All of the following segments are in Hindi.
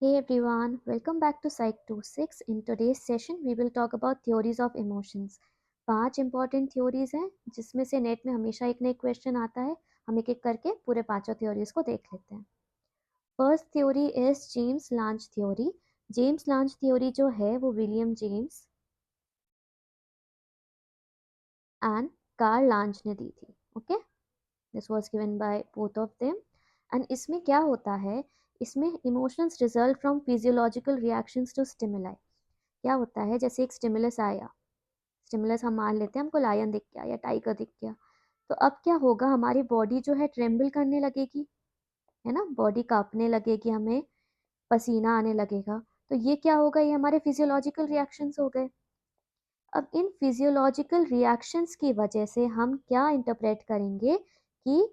Hey everyone, welcome back to Psych 26. In today's session, we will talk about theories of emotions. 5 important theories हैं जिसमें से नेट में हमेशा एक ना एक क्वेश्चन आता है. हम एक एक करके पूरे पांचों theories को देख लेते हैं. First theory is James Lange theory. James Lange theory जो है वो William James and Carl Lange ने दी थी. Okay, this was given by both of them. And इसमें क्या होता है, इसमें emotions result from physiological reactions to stimuli. क्या होता है, जैसे एक स्टिमुलस आया, स्टिमुलस हम मान लेते हैं हमको लायन दिख गया या टाइगर दिख गया, तो अब क्या होगा, हमारी बॉडी जो है ट्रेम्बल करने लगेगी, है ना, बॉडी कांपने लगेगी, हमें पसीना आने लगेगा. तो ये क्या होगा, ये हमारे फिजियोलॉजिकल रिएक्शंस हो गए. अब इन फिजियोलॉजिकल रिएक्शंस की वजह से हम क्या इंटरप्रेट करेंगे कि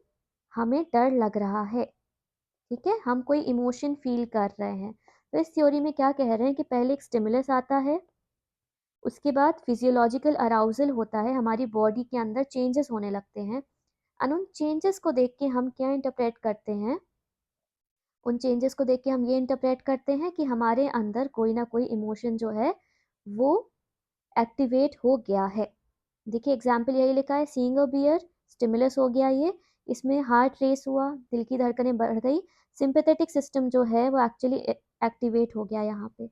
हमें डर लग रहा है. ठीक है, हम कोई इमोशन फील कर रहे हैं. तो इस थ्योरी में क्या कह रहे हैं कि पहले एक स्टिमुलस आता है, उसके बाद फिजियोलॉजिकल अराउजल होता है, हमारी बॉडी के अंदर चेंजेस होने लगते हैं. और उन चेंजेस को देख के हम क्या इंटरप्रेट करते हैं, उन चेंजेस को देख के हम ये इंटरप्रेट करते हैं कि हमारे अंदर कोई ना कोई इमोशन जो है वो एक्टिवेट हो गया है. देखिए एग्जाम्पल यही लिखा है, सीइंग अ बियर, स्टिमुलस हो गया ये, इसमें हार्ट रेस हुआ, दिल की धड़कनें बढ़ गई, सिंपैथेटिक सिस्टम जो है वो एक्चुअली एक्टिवेट हो गया यहाँ पे.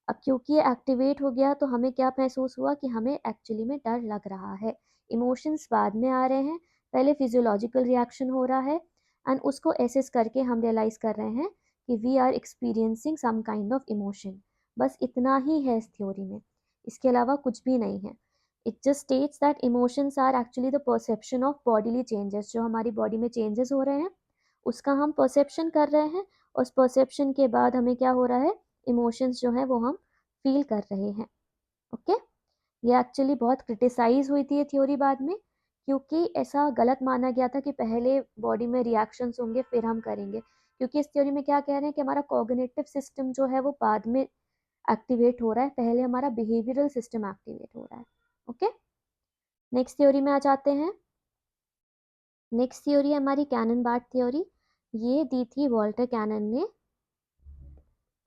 अब क्योंकि ये एक्टिवेट हो गया तो हमें क्या महसूस हुआ कि हमें एक्चुअली में डर लग रहा है. इमोशंस बाद में आ रहे हैं, पहले फिजियोलॉजिकल रिएक्शन हो रहा है एंड उसको एसेस करके हम रियलाइज कर रहे हैं कि we are experiencing some kind of emotion. बस इतना ही है इस थ्योरी में, इसके अलावा कुछ भी नहीं है. It just states that emotions are actually the perception of bodily changes. जो हमारी बॉडी में चेंजेस हो रहे हैं उसका हम परसेप्शन कर रहे हैं, और उस परसेप्शन के बाद हमें क्या हो रहा है, इमोशंस जो है वो हम फील कर रहे हैं. ओके, ये एक्चुअली बहुत क्रिटिसाइज हुई थी ये थ्योरी बाद में, क्योंकि ऐसा गलत माना गया था कि पहले बॉडी में रिएक्शंस होंगे फिर हम करेंगे. क्योंकि इस थ्योरी में क्या कह रहे हैं कि हमारा कॉग्निटिव सिस्टम जो है वो बाद में एक्टिवेट हो रहा है, पहले हमारा बिहेवियरल सिस्टम एक्टिवेट हो रहा है. ओके, नेक्स्ट थ्योरी में आ जाते हैं. नेक्स्ट थ्योरी है हमारी कैनन बार्ट थ्योरी. ये दी थी वॉल्टर कैनन ने,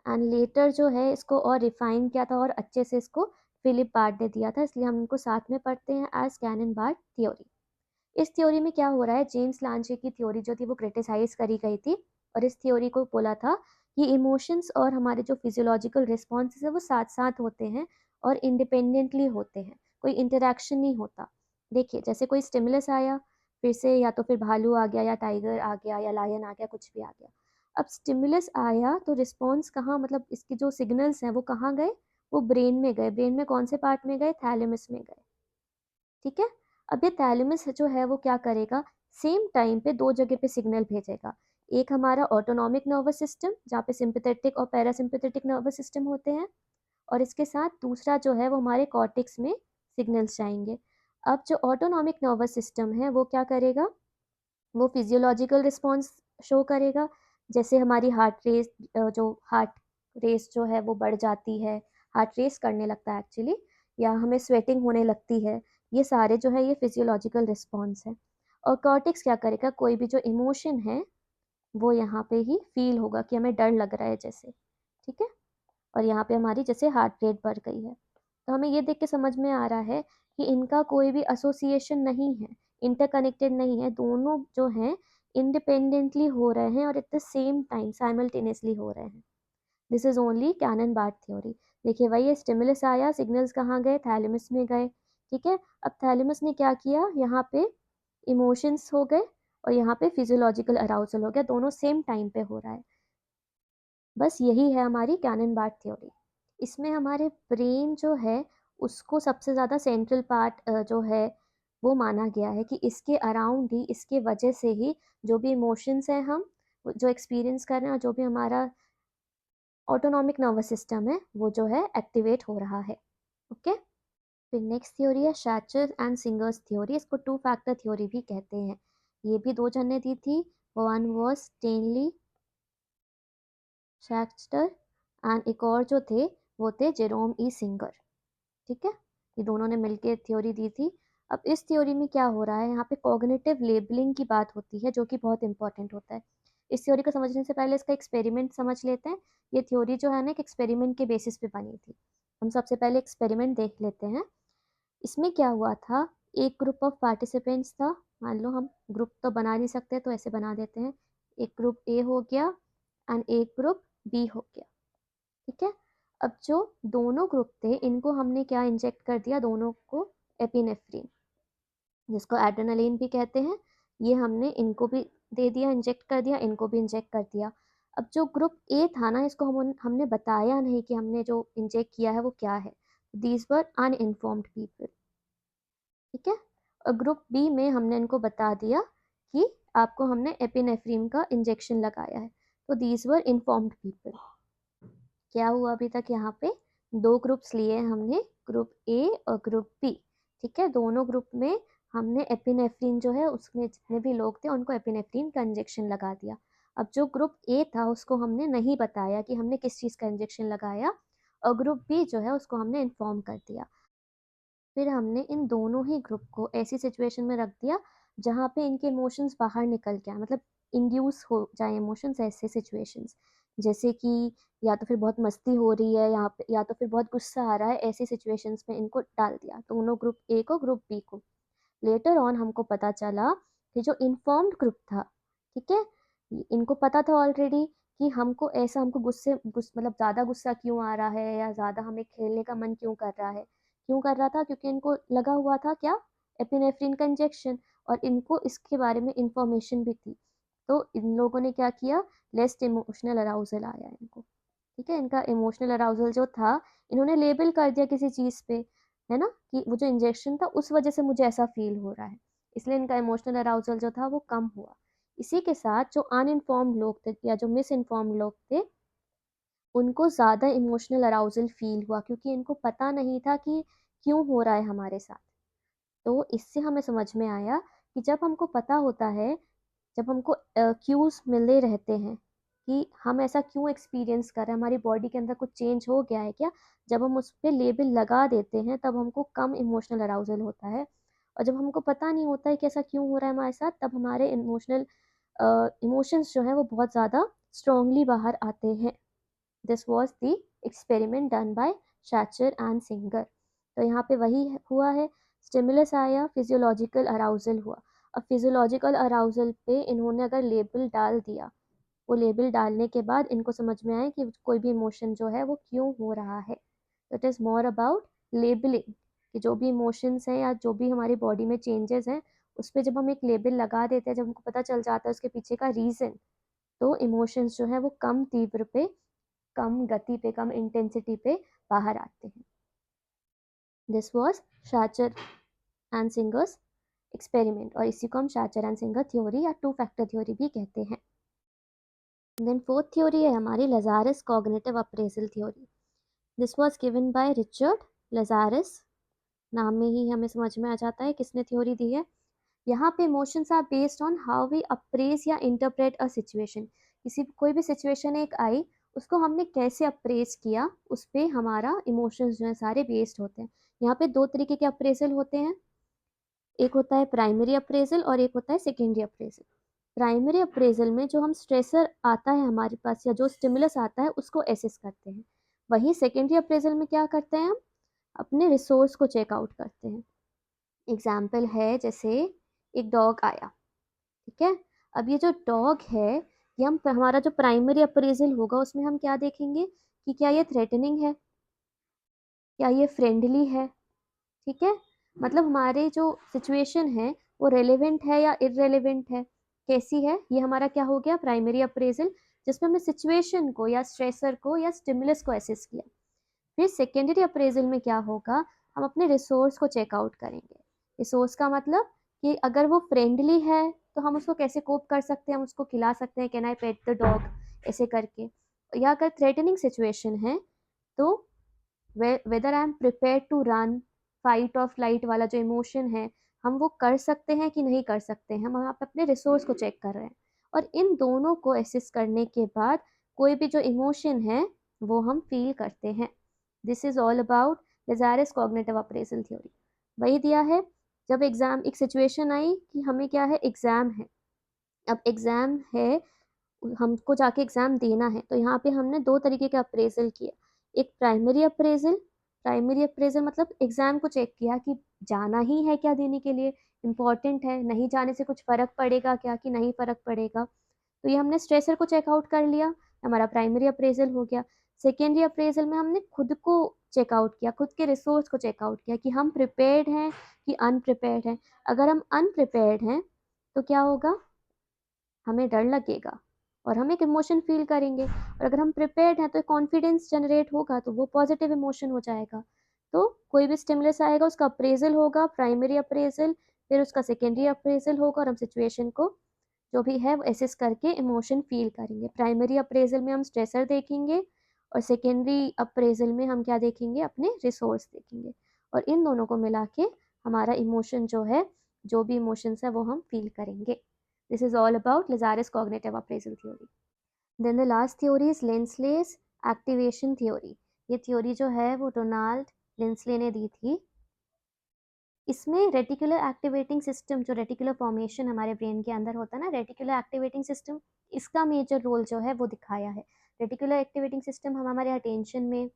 एंड लेटर जो है इसको और रिफाइन किया था और अच्छे से इसको फिलिप बार्ट ने दिया था, इसलिए हम इनको साथ में पढ़ते हैं एज कैनन बार्ट थ्योरी. इस थ्योरी में क्या हो रहा है, जेम्स लांचे की थ्योरी जो थी वो क्रिटिसाइज करी गई थी, और इस थ्योरी को बोला था कि इमोशंस और हमारे जो फिजियोलॉजिकल रिस्पॉन्सेज है वो साथ साथ होते हैं और इंडिपेंडेंटली होते हैं, कोई इंटरेक्शन नहीं होता. देखिए जैसे कोई स्टिमुलस आया, फिर से या तो फिर भालू आ गया या टाइगर आ गया या लायन आ गया, कुछ भी आ गया. अब स्टिमुलस आया तो रिस्पॉन्स कहाँ, मतलब इसके जो सिग्नल्स हैं वो कहाँ गए, वो ब्रेन में गए. ब्रेन में कौन से पार्ट में गए, थैलेमस में गए. ठीक है, अब ये थैलेमस जो है वो क्या करेगा, सेम टाइम पे दो जगह पे सिग्नल भेजेगा. एक हमारा ऑटोनॉमिक नर्वस सिस्टम जहाँ पे सिंपैथेटिक और पैरासिम्पैथेटिक नर्वस सिस्टम होते हैं, और इसके साथ दूसरा जो है वो हमारे कॉर्टेक्स में सिग्नल्स जाएंगे. अब जो ऑटोनॉमिक नर्वस सिस्टम है वो क्या करेगा, वो फिजियोलॉजिकल रिस्पॉन्स शो करेगा. जैसे हमारी हार्ट रेस, जो हार्ट रेस जो है वो बढ़ जाती है, हार्ट रेस करने लगता है एक्चुअली, या हमें स्वेटिंग होने लगती है, ये सारे जो है ये फिजियोलॉजिकल रिस्पॉन्स है. और कॉर्टेक्स क्या करेगा, कोई भी जो इमोशन है वो यहाँ पे ही फील होगा कि हमें डर लग रहा है जैसे. ठीक है, और यहाँ पे हमारी जैसे हार्ट रेट बढ़ गई है. तो हमें ये देख के समझ में आ रहा है कि इनका कोई भी एसोसिएशन नहीं है, इंटरकनेक्टेड नहीं है, दोनों जो हैं इंडिपेंडेंटली हो रहे हैं और at the same time simultaneously हो रहे हैं. This is only Cannon Bard theory. देखिए वही स्टिमुलस आया, सिग्नल्स कहाँ गए, थैलेमस में गए. ठीक है, अब थैलेमस ने क्या किया, यहाँ पे इमोशंस हो गए और यहाँ पे फिजियोलॉजिकल अराउजल हो गया, दोनों सेम टाइम पे हो रहा है. बस यही है हमारी कैनन बार्ट थ्योरी. इसमें हमारे ब्रेन जो है उसको सबसे ज़्यादा सेंट्रल पार्ट जो है वो माना गया है, कि इसके अराउंड ही, इसके वजह से ही जो भी इमोशंस हैं हम जो एक्सपीरियंस कर रहे हैं, और जो भी हमारा ऑटोनॉमिक नर्वस सिस्टम है वो जो है एक्टिवेट हो रहा है. ओके, फिर नेक्स्ट थ्योरी है शैचर एंड सिंगर्स थ्योरी. इसको टू फैक्टर थ्योरी भी कहते हैं. ये भी दो जन ने दी थी, वन वॉज स्टेनली शैक्स्टर एंड एक और जो थे वो थे जेरोम ई सिंगर. ठीक है, ये दोनों ने मिलकर थ्योरी दी थी. अब इस थ्योरी में क्या हो रहा है, यहाँ पे कॉग्निटिव लेबलिंग की बात होती है जो कि बहुत इंपॉर्टेंट होता है. इस थ्योरी को समझने से पहले इसका एक्सपेरिमेंट समझ लेते हैं। ये थ्योरी जो है ना एक एक्सपेरिमेंट के बेसिस पे बनी थी। हम सबसे पहले एक्सपेरिमेंट देख लेते हैं। इसमें क्या हुआ था, एक ग्रुप ऑफ पार्टिसिपेंट्स था। मान लो हम ग्रुप तो बना नहीं सकते तो ऐसे बना देते हैं, एक ग्रुप ए हो गया एंड एक ग्रुप बी हो गया। ठीक है, अब जो दोनों ग्रुप थे इनको हमने क्या इंजेक्ट कर दिया, दोनों को एपिनेफ्रिन, जिसको एड्रेनालिन भी कहते हैं, ये हमने इनको भी दे दिया, इंजेक्ट कर दिया, इनको भी इंजेक्ट कर दिया। अब जो ग्रुप ए था ना, इसको हमने बताया नहीं कि हमने जो इंजेक्ट किया है वो क्या है। These were uninformed people. ठीक है, और ग्रुप बी में हमने इनको बता दिया कि आपको हमने एपिनेफ्रिन का इंजेक्शन लगाया है, तो दीज वर इन्फॉर्म्ड पीपल। क्या हुआ अभी तक, यहाँ पे दो ग्रुप्स लिए हमने, ग्रुप ए और ग्रुप बी। ठीक है, दोनों ग्रुप में हमने एपिनेफ्रिन जो है, उसमें जितने भी लोग थे उनको एपिनेफ्रिन का इंजेक्शन लगा दिया। अब जो ग्रुप ए था उसको हमने नहीं बताया कि हमने किस चीज़ का इंजेक्शन लगाया, और ग्रुप बी जो है उसको हमने इन्फॉर्म कर दिया। फिर हमने इन दोनों ही ग्रुप को ऐसी सिचुएशन में रख दिया जहाँ पे इनके इमोशंस बाहर निकल के आए, मतलब इंड्यूस हो जाए इमोशंस ऐसे सिचुएशंस, जैसे कि या तो फिर बहुत मस्ती हो रही है यहाँ पे, या तो फिर बहुत गुस्सा आ रहा है, ऐसी सिचुएशंस में इनको डाल दिया, दोनों ग्रुप ए को ग्रुप बी को। लेटर ऑन हमको पता चला कि जो इन्फॉर्म्ड ग्रुप था, ठीक है, इनको पता था ऑलरेडी कि हमको ऐसा, हमको मतलब ज़्यादा गुस्सा क्यों आ रहा है, या ज़्यादा हमें खेलने का मन क्यों कर रहा है, क्यों कर रहा था, क्योंकि इनको लगा हुआ था क्या, एपिनेफ्रिन का इंजेक्शन, और इनको इसके बारे में इंफॉर्मेशन भी थी। तो इन लोगों ने क्या किया, लेस्ट इमोशनल अराउजल आया इनको। ठीक है, इनका इमोशनल अराउजल जो था, इन्होंने लेबल कर दिया किसी चीज़ पे, है ना, कि वो जो इंजेक्शन था उस वजह से मुझे ऐसा फील हो रहा है, इसलिए इनका इमोशनल अराउजल जो था वो कम हुआ। इसी के साथ जो अनइन्फॉर्म्ड लोग थे या जो मिस इन्फॉर्म्ड लोग थे, उनको ज़्यादा इमोशनल अराउजल फील हुआ, क्योंकि इनको पता नहीं था कि क्यों हो रहा है हमारे साथ। तो इससे हमें समझ में आया कि जब हमको पता होता है, जब हमको क्यूज मिले रहते हैं कि हम ऐसा क्यों एक्सपीरियंस कर रहे हैं, हमारी बॉडी के अंदर कुछ चेंज हो गया है क्या, जब हम उस पर लेबल लगा देते हैं तब हमको कम इमोशनल अराउजल होता है। और जब हमको पता नहीं होता है कि ऐसा क्यों हो रहा है हमारे साथ, तब हमारे इमोशंस जो है वो बहुत ज़्यादा स्ट्रांगली बाहर आते हैं। This was the experiment done by शैचर एंड सिंगर। तो यहाँ पे वही हुआ है, स्टिमुलस आया, फिजियोलॉजिकल अराउजल हुआ। अब फिजियोलॉजिकल अराउजल पे इन्होंने अगर लेबल डाल दिया, वो लेबल डालने के बाद इनको समझ में आया कि कोई भी इमोशन जो है वो क्यों हो रहा है। तो it is more about labelling, कि जो भी इमोशंस हैं या जो भी हमारी बॉडी में चेंजेस हैं, उस पर जब हम एक लेबल लगा देते हैं, जब हमको पता चल जाता है उसके पीछे का रीज़न, तो इमोशंस जो है वो कम तीव्र पे, कम गति पे, कम इंटेंसिटी पे बाहर आते हैं। दिस वॉज शाचर एंड सिंगर्स एक्सपेरिमेंट, और इसी को हम शाचर एंड सिंगर थ्योरी या टू फैक्टर थ्योरी भी कहते हैं। देन फोर्थ थ्योरी है हमारी Lazarus cognitive appraisal theory. This was given by Richard Lazarus. नाम में ही हमें समझ में आ जाता है किसने थ्योरी दी है। यहाँ पे emotions are based on how we appraise या इंटरप्रेट अ सिचुएशन। कोई भी सिचुएशन एक आई, उसको हमने कैसे अप्रेज किया, उस पर हमारा इमोशंस जो है सारे बेस्ड होते हैं। यहाँ पे दो तरीके के अप्रेजल होते हैं, एक होता है प्राइमरी अप्रेजल और एक होता है सेकेंडरी अप्रेजल। प्राइमरी अप्रेजल में जो हम स्ट्रेसर आता है हमारे पास या जो स्टिमुलस आता है उसको एसेस करते हैं। वहीं सेकेंडरी अप्रेजल में क्या करते हैं, हम अपने रिसोर्स को चेकआउट करते हैं। एग्जाम्पल है, जैसे एक डॉग आया, ठीक है, अब ये जो डॉग है, ये हमारा जो प्राइमरी अप्रेजल होगा उसमें हम क्या देखेंगे कि क्या ये थ्रेटनिंग है, क्या ये फ्रेंडली है। ठीक है, मतलब हमारे जो सिचुएशन है वो रेलेवेंट है या इररेलेवेंट है, कैसी है, ये हमारा क्या हो गया, प्राइमरी अप्रेजल, जिसमें हमने सिचुएशन को या स्ट्रेसर को या स्टिमुलस को एसेस किया। फिर सेकेंडरी अप्रेजल में क्या होगा, हम अपने रिसोर्स को चेकआउट करेंगे। रिसोर्स का मतलब कि अगर वो फ्रेंडली है तो हम उसको कैसे कोप कर सकते हैं, हम उसको खिला सकते हैं, can I pet the dog, ऐसे करके। या अगर थ्रेटनिंग सिचुएशन है तो whether I am prepare to run, fight और फ्लाइट वाला जो इमोशन है, हम वो कर सकते हैं कि नहीं कर सकते हैं, हम वहाँ पे अपने रिसोर्स को चेक कर रहे हैं। और इन दोनों को एसेस करने के बाद कोई भी जो इमोशन है वो हम फील करते हैं। This is all about Lazarus cognitive appraisal theory. वही दिया है, जब एग्जाम, एक सिचुएशन आई कि हमें क्या है, एग्जाम है। अब एग्जाम है, हमको जाके एग्ज़ाम देना है, तो यहाँ पे हमने 2 तरीके का अप्रेज़ल किया। एक प्राइमरी अप्रेज़ल मतलब एग्ज़ाम को चेक किया कि जाना ही है क्या देने के लिए, इम्पोर्टेंट है, नहीं जाने से कुछ फ़र्क पड़ेगा क्या कि नहीं फ़र्क पड़ेगा। तो ये हमने स्ट्रेसर को चेक आउट कर लिया, हमारा प्राइमरी अप्रेज़ल हो गया। सेकेंडरी अप्रेज़ल में हमने खुद को चेक आउट किया, खुद के रिसोर्स को चेक आउट किया कि हम प्रिपेयर्ड हैं कि अनप्रिपेयर्ड हैं। अगर हम अनप्रिपेयर्ड हैं, तो क्या होगा? हमें डर लगेगा और हम एक इमोशन फ़ील करेंगे, और अगर हम प्रिपेयर्ड हैं तो कॉन्फिडेंस जनरेट होगा, तो वो पॉज़िटिव इमोशन हो जाएगा। तो कोई भी स्टिमुलस आएगा उसका अप्रेज़ल होगा, प्राइमरी अप्रेज़ल, फिर उसका सेकेंडरी अप्रेज़ल होगा और हम सिचुएशन को जो भी है वो असेस करके इमोशन फ़ील करेंगे। प्राइमरी अप्रेज़ल में हम स्ट्रेसर देखेंगे और सेकेंडरी अप्रेज़ल में हम क्या देखेंगे? अपने रिसोर्स देखेंगे, और इन दोनों को मिला के हमारा इमोशन जो है, जो भी इमोशंस है वो हम फ़ील करेंगे। This is all about Lazarus cognitive appraisal theory. Then the last theory is Lenslay's activation theory. ये theory जो है वो डोनाल्ड लेंसले ने दी थी। इसमें रेटिकुलर एक्टिवेटिंग सिस्टम, जो रेटिकुलर फॉर्मेशन हमारे ब्रेन के अंदर होता है ना, रेटिकुलर एक्टिवेटिंग सिस्टम, इसका मेजर रोल जो है वो दिखाया है। रेटिकुलर एक्टिवेटिंग सिस्टम हम हमारे अटेंशन में,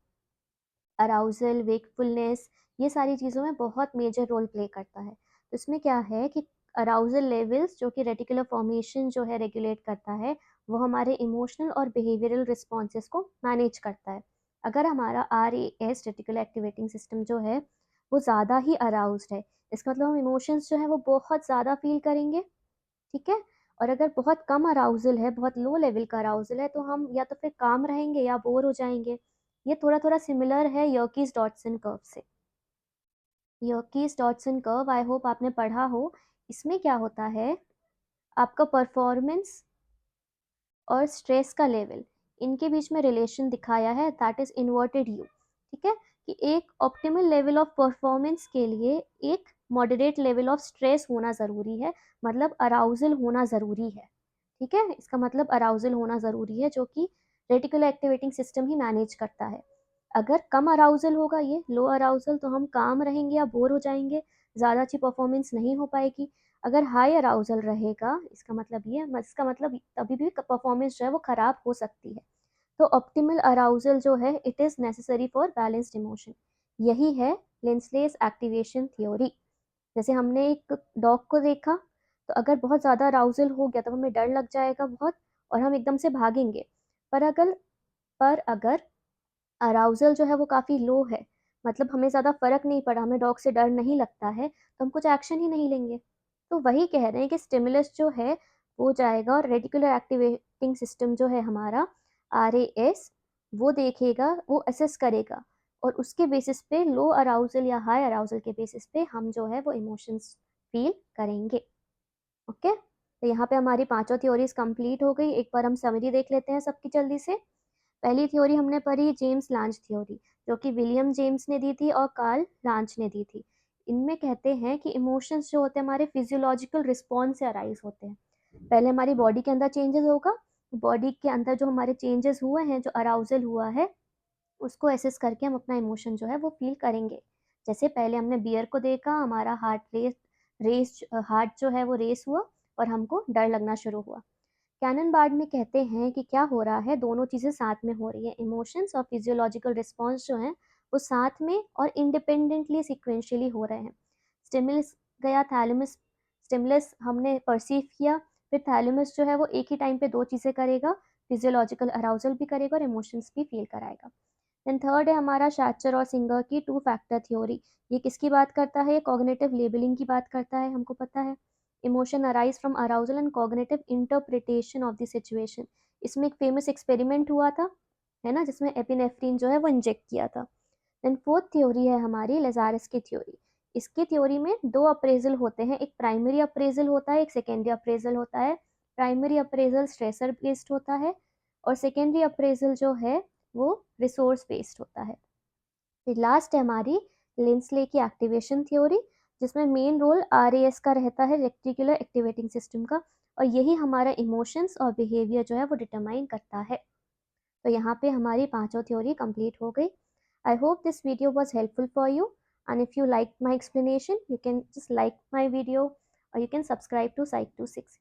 अराउजल, वेकफुलनेस, ये सारी चीज़ों में बहुत मेजर रोल प्ले करता है। तो इसमें क्या है कि अराउजल लेवल्स जो कि रेटिकुलर फॉर्मेशन जो है रेगुलेट करता है, वो हमारे इमोशनल और बिहेवियरल रिस्पॉन्सेस को मैनेज करता है। अगर हमारा आरएएस रेटिकुलर एक्टिवेटिंग सिस्टम जो है वो ज़्यादा ही अराउज्ड है, इसका मतलब हम इमोशंस जो है वो बहुत ज़्यादा फील करेंगे, ठीक है? और अगर बहुत कम अराउज़ल है, बहुत लो लेवल का अराउज़ल है, तो हम या तो फिर काम रहेंगे या बोर हो जाएँगे। ये थोड़ा-थोड़ा सिमिलर है यर्कीज़-डॉटसन कर्व से। यर्कीज़-डॉटसन कर्व आई होप आपने पढ़ा हो। इसमें क्या होता है, आपका परफ़ॉर्मेंस और स्ट्रेस का लेवल, इनके बीच में रिलेशन दिखाया है, दैट इज़ इन्वर्टेड यू, ठीक है? कि एक ऑप्टिमल लेवल ऑफ परफॉर्मेंस के लिए एक मॉडरेट लेवल ऑफ स्ट्रेस होना ज़रूरी है, मतलब अराउजल होना ज़रूरी है, ठीक है? इसका मतलब अराउजल होना ज़रूरी है, जो कि रेटिकुलर एक्टिवेटिंग सिस्टम ही मैनेज करता है। अगर कम अराउजल होगा, ये लो अराउजल, तो हम काम रहेंगे या बोर हो जाएंगे, ज़्यादा अच्छी परफॉर्मेंस नहीं हो पाएगी। अगर हाई अराउजल रहेगा, इसका मतलब तभी भी परफॉर्मेंस जो है वो ख़राब हो सकती है। तो ऑप्टिमल अराउजल जो है, it is necessary for balanced emotion. यही है लेंसलेस एक्टिवेशन थ्योरी। जैसे हमने एक डॉग को देखा, तो अगर बहुत ज़्यादा अराउजल हो गया तो हमें डर लग जाएगा बहुत, और हम एकदम से भागेंगे। पर अगर अराउज़ल जो है वो काफ़ी लो है, मतलब हमें ज़्यादा फ़र्क नहीं पड़ा, हमें डॉग से डर नहीं लगता है, तो हम कुछ एक्शन ही नहीं लेंगे। तो वही कह रहे हैं कि स्टिमुलस जो है वो जाएगा और रेटिकुलर एक्टिवेटिंग सिस्टम जो है हमारा आरएएस, वो देखेगा, वो असेस करेगा, और उसके बेसिस पे लो अराउज़ल या हाई अराउज़ल के बेसिस पे हम जो है वो इमोशंस फ़ील करेंगे। ओके? तो यहाँ पे हमारी पाँचों थ्योरीज़ कंप्लीट हो गई। एक बार हम समरी देख लेते हैं सबकी जल्दी से। पहली थ्योरी हमने पढ़ी जेम्स लांच थ्योरी, जो कि विलियम जेम्स ने दी थी और कार्ल लांच ने दी थी। इनमें कहते हैं कि इमोशंस जो होते हैं हमारे फिजियोलॉजिकल रिस्पॉन्स से अराइज होते हैं। पहले हमारी बॉडी के अंदर चेंजेस होगा, बॉडी के अंदर जो हमारे चेंजेस हुए हैं, जो अराउजल हुआ है, उसको एसेस करके हम अपना इमोशन जो है वो फील करेंगे। जैसे पहले हमने बियर को देखा, हमारा हार्ट जो है वो रेस हुआ और हमको डर लगना शुरू हुआ। कैनन बार्ड में कहते हैं कि क्या हो रहा है, दोनों चीज़ें साथ में हो रही हैं, इमोशंस और फिजियोलॉजिकल रिस्पॉन्स जो हैं वो साथ में और इंडिपेंडेंटली सिक्वेंशियली हो रहे हैं। स्टिमुलस गया थैलेमस, स्टिमुलस हमने परसीव किया, फिर थैलेमस जो है वो एक ही टाइम पे दो चीज़ें करेगा, फिजियोलॉजिकल अराउजल भी करेगा और इमोशंस भी फील कराएगा। देन थर्ड है हमारा शैचर और सिंगर की टू फैक्टर थ्योरी। ये किसकी बात करता है? ये कॉग्निटिव लेबलिंग की बात करता है, हमको पता है। Emotion arise from arousal and cognitive interpretation of the situation. इसमें एक फेमस एक्सपेरिमेंट हुआ था, है ना, जिसमें एपिनेफ्रीन जो है वो इंजेक्ट किया था। देन फोर्थ थ्योरी है हमारी लेजारस की थ्योरी। इसकी थ्योरी में दो अप्रेजल होते हैं, एक प्राइमरी अप्रेजल होता है, एक सेकेंडरी अप्रेजल होता है। प्राइमरी अप्रेजल स्ट्रेसर बेस्ड होता है और सेकेंडरी अप्रेजल जो है वो रिसोर्स बेस्ड होता है। फिर लास्ट है हमारी लेंसले की एक्टिवेशन थ्योरी, जिसमें मेन रोल आरएएस का रहता है, रेक्टिकुलर एक्टिवेटिंग सिस्टम का, और यही हमारा इमोशंस और बिहेवियर जो है वो डिटरमाइन करता है। तो यहाँ पे हमारी पांचों थ्योरी कंप्लीट हो गई। I hope this video was helpful for you, and if you like my explanation, you can just like my video और you can subscribe to Psych 26।